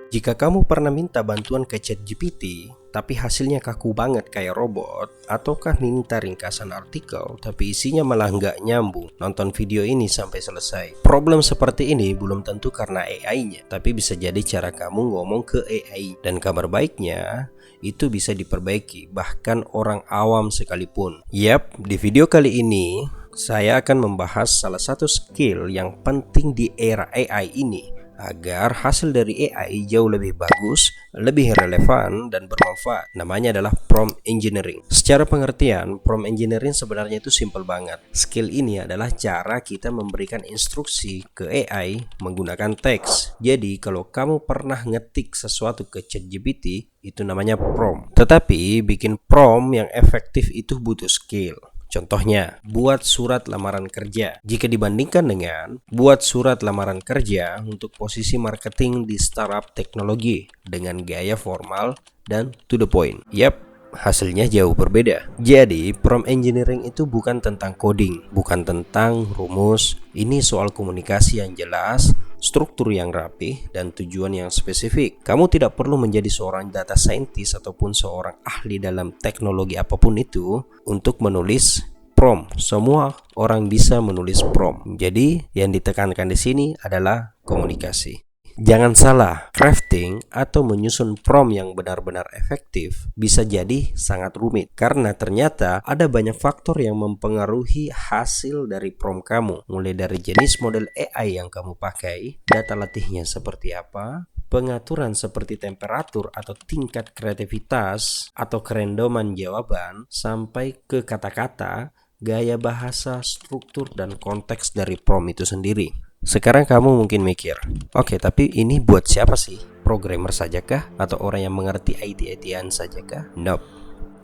Jika kamu pernah minta bantuan ke ChatGPT, tapi hasilnya kaku banget kayak robot, ataukah minta ringkasan artikel, tapi isinya malah nggak nyambung, nonton video ini sampai selesai. Problem seperti ini belum tentu karena AI-nya, tapi bisa jadi cara kamu ngomong ke AI. Dan kabar baiknya, itu bisa diperbaiki, bahkan orang awam sekalipun. Yap, di video kali ini, saya akan membahas salah satu skill yang penting di era AI ini, agar hasil dari AI jauh lebih bagus, lebih relevan, dan bermanfaat. Namanya adalah prompt engineering. Secara pengertian, prompt engineering sebenarnya itu simple banget. Skill ini adalah cara kita memberikan instruksi ke AI menggunakan teks. Jadi, kalau kamu pernah ngetik sesuatu ke ChatGPT, itu namanya prompt. Tetapi, bikin prompt yang efektif itu butuh skill. Contohnya, buat surat lamaran kerja. Jika dibandingkan dengan buat surat lamaran kerja untuk posisi marketing di startup teknologi dengan gaya formal dan to the point. Yap, hasilnya jauh berbeda. Jadi, prompt engineering itu bukan tentang coding, bukan tentang rumus. Ini soal komunikasi yang jelas, struktur yang rapi, dan tujuan yang spesifik. Kamu tidak perlu menjadi seorang data scientist ataupun seorang ahli dalam teknologi apapun itu untuk menulis prompt. Semua orang bisa menulis prompt. Jadi, yang ditekankan di sini adalah komunikasi. Jangan salah, crafting atau menyusun prompt yang benar-benar efektif bisa jadi sangat rumit karena ternyata ada banyak faktor yang mempengaruhi hasil dari prompt kamu, mulai dari jenis model AI yang kamu pakai, data latihnya seperti apa, pengaturan seperti temperatur atau tingkat kreativitas atau kerendoman jawaban, sampai ke kata-kata, gaya bahasa, struktur, dan konteks dari prompt itu sendiri. Sekarang kamu mungkin mikir, oke, tapi ini buat siapa sih? Programmer sajakah? Atau orang yang mengerti IT-ITan sajakah? Nope.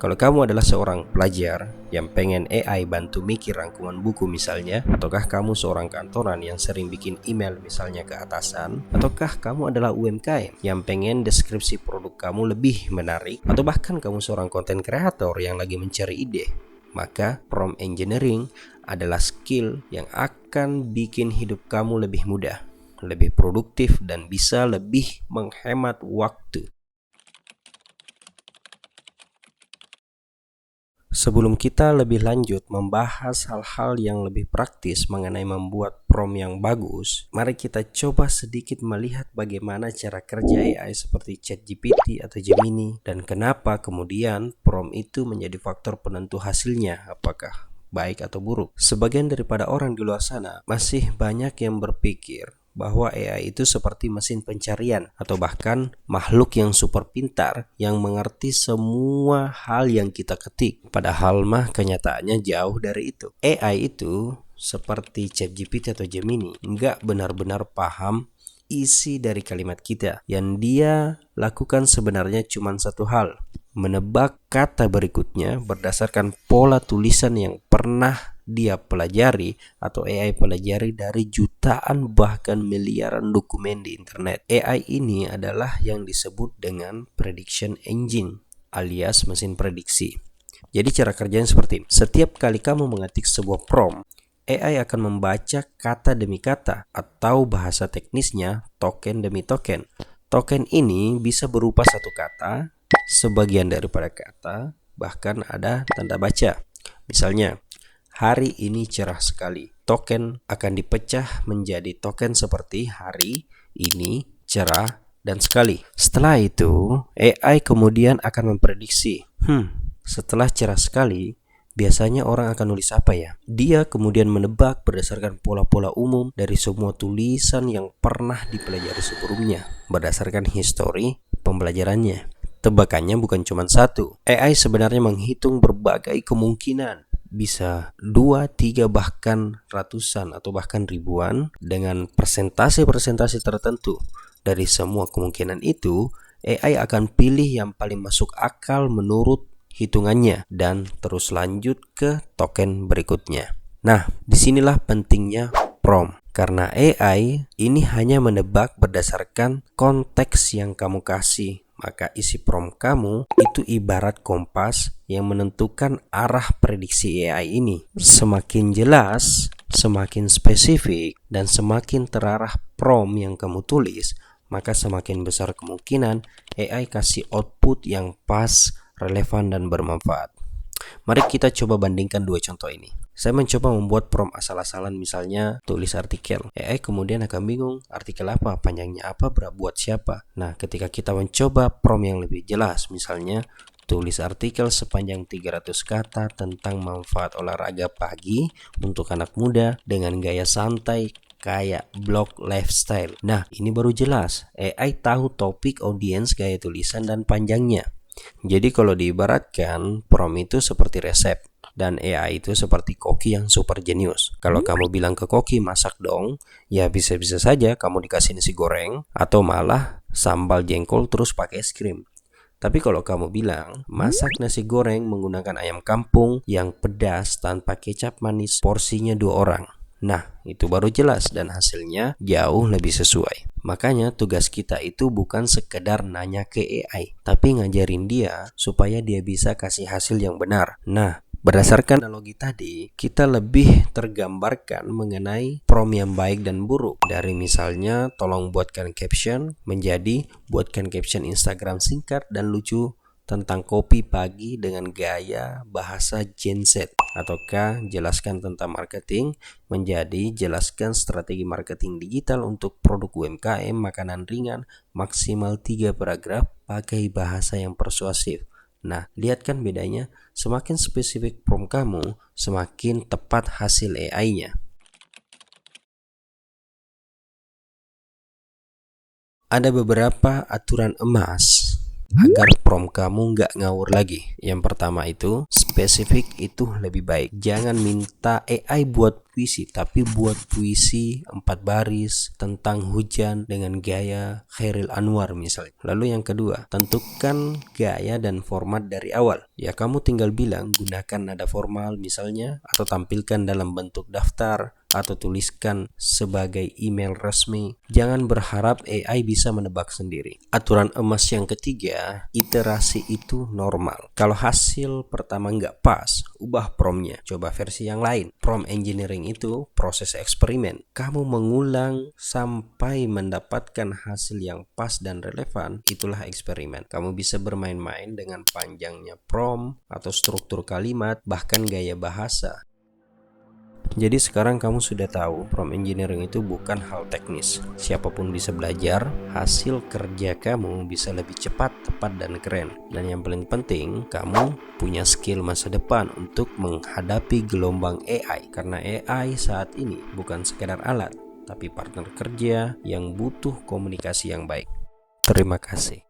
Kalau kamu adalah seorang pelajar yang pengen AI bantu mikir rangkuman buku misalnya, ataukah kamu seorang kantoran yang sering bikin email misalnya ke atasan, ataukah kamu adalah UMKM yang pengen deskripsi produk kamu lebih menarik, atau bahkan kamu seorang konten kreator yang lagi mencari ide, maka prompt engineering adalah skill yang akan bikin hidup kamu lebih mudah, lebih produktif, dan bisa lebih menghemat waktu. Sebelum kita lebih lanjut membahas hal-hal yang lebih praktis mengenai membuat prompt yang bagus, mari kita coba sedikit melihat bagaimana cara kerja AI seperti ChatGPT atau Gemini, dan kenapa kemudian prompt itu menjadi faktor penentu hasilnya, apakah baik atau buruk. Sebagian daripada orang di luar sana masih banyak yang berpikir bahwa AI itu seperti mesin pencarian atau bahkan makhluk yang super pintar yang mengerti semua hal yang kita ketik. Padahal mah kenyataannya jauh dari itu. AI itu seperti ChatGPT atau Gemini nggak benar-benar paham isi dari kalimat kita. Yang dia lakukan sebenarnya cuma satu hal, menebak kata berikutnya berdasarkan pola tulisan yang pernah dia pelajari atau AI pelajari dari jutaan bahkan miliaran dokumen di internet. AI ini adalah yang disebut dengan prediction engine alias mesin prediksi. Jadi cara kerjanya seperti ini. Setiap kali kamu mengetik sebuah prompt, AI akan membaca kata demi kata atau bahasa teknisnya token demi token. Token ini bisa berupa satu kata, sebagian daripada kata, bahkan ada tanda baca. Misalnya, hari ini cerah sekali. Token akan dipecah menjadi token seperti hari, ini, cerah, dan sekali. Setelah itu, AI kemudian akan memprediksi, setelah cerah sekali, biasanya orang akan nulis apa ya? Dia kemudian menebak berdasarkan pola-pola umum dari semua tulisan yang pernah dipelajari sebelumnya, berdasarkan histori pembelajarannya. Tebakannya bukan cuma satu. AI sebenarnya menghitung berbagai kemungkinan. Bisa 2, 3, bahkan ratusan atau bahkan ribuan dengan persentase-persentase tertentu. Dari semua kemungkinan itu, AI akan pilih yang paling masuk akal menurut hitungannya dan terus lanjut ke token berikutnya. Nah, disinilah pentingnya prompt. Karena AI ini hanya menebak berdasarkan konteks yang kamu kasih, maka isi prompt kamu itu ibarat kompas yang menentukan arah prediksi AI ini. Semakin jelas, semakin spesifik, dan semakin terarah prompt yang kamu tulis, maka semakin besar kemungkinan AI kasih output yang pas, relevan, dan bermanfaat. Mari kita coba bandingkan dua contoh ini. Saya mencoba membuat prompt asal-asalan, misalnya tulis artikel. AI kemudian akan bingung, artikel apa, panjangnya apa, buat siapa. Nah, ketika kita mencoba prompt yang lebih jelas, misalnya tulis artikel sepanjang 300 kata tentang manfaat olahraga pagi untuk anak muda dengan gaya santai kayak blog lifestyle. Nah, ini baru jelas. AI tahu topik, audiens, gaya tulisan, dan panjangnya. Jadi kalau diibaratkan, prompt itu seperti resep dan AI itu seperti koki yang super jenius. Kalau kamu bilang ke koki masak dong, ya bisa-bisa saja kamu dikasih nasi goreng atau malah sambal jengkol terus pakai es krim. Tapi kalau kamu bilang masak nasi goreng menggunakan ayam kampung yang pedas tanpa kecap manis, porsinya 2 orang. Nah, itu baru jelas dan hasilnya jauh lebih sesuai. Makanya tugas kita itu bukan sekedar nanya ke AI, tapi ngajarin dia supaya dia bisa kasih hasil yang benar. Nah, berdasarkan analogi tadi, kita lebih tergambarkan mengenai prompt yang baik dan buruk. Dari misalnya tolong buatkan caption menjadi buatkan caption Instagram singkat dan lucu tentang kopi pagi dengan gaya bahasa Gen Z, ataukah jelaskan tentang marketing menjadi jelaskan strategi marketing digital untuk produk UMKM makanan ringan maksimal 3 paragraf pakai bahasa yang persuasif. Nah, lihat kan bedanya, semakin spesifik prompt kamu, semakin tepat hasil AI-nya. Ada beberapa aturan emas agar prompt kamu nggak ngawur lagi. Yang pertama itu, spesifik itu lebih baik. Jangan minta AI buat puisi, tapi buat puisi 4 baris tentang hujan dengan gaya Khairil Anwar misalnya. Lalu yang kedua, tentukan gaya dan format dari awal. Ya, kamu tinggal bilang gunakan nada formal misalnya, atau tampilkan dalam bentuk daftar, atau tuliskan sebagai email resmi. Jangan berharap AI bisa menebak sendiri. Aturan emas yang ketiga, iterasi itu normal. Kalau hasil pertama nggak pas, ubah promptnya, coba versi yang lain. Prompt engineering itu proses eksperimen. Kamu mengulang sampai mendapatkan hasil yang pas dan relevan, itulah eksperimen. Kamu bisa bermain-main dengan panjangnya prompt atau struktur kalimat, bahkan gaya bahasa. Jadi sekarang kamu sudah tahu prompt engineering itu bukan hal teknis. Siapapun bisa belajar, hasil kerja kamu bisa lebih cepat, tepat, dan keren. Dan yang paling penting, kamu punya skill masa depan untuk menghadapi gelombang AI. Karena AI saat ini bukan sekedar alat, tapi partner kerja yang butuh komunikasi yang baik. Terima kasih.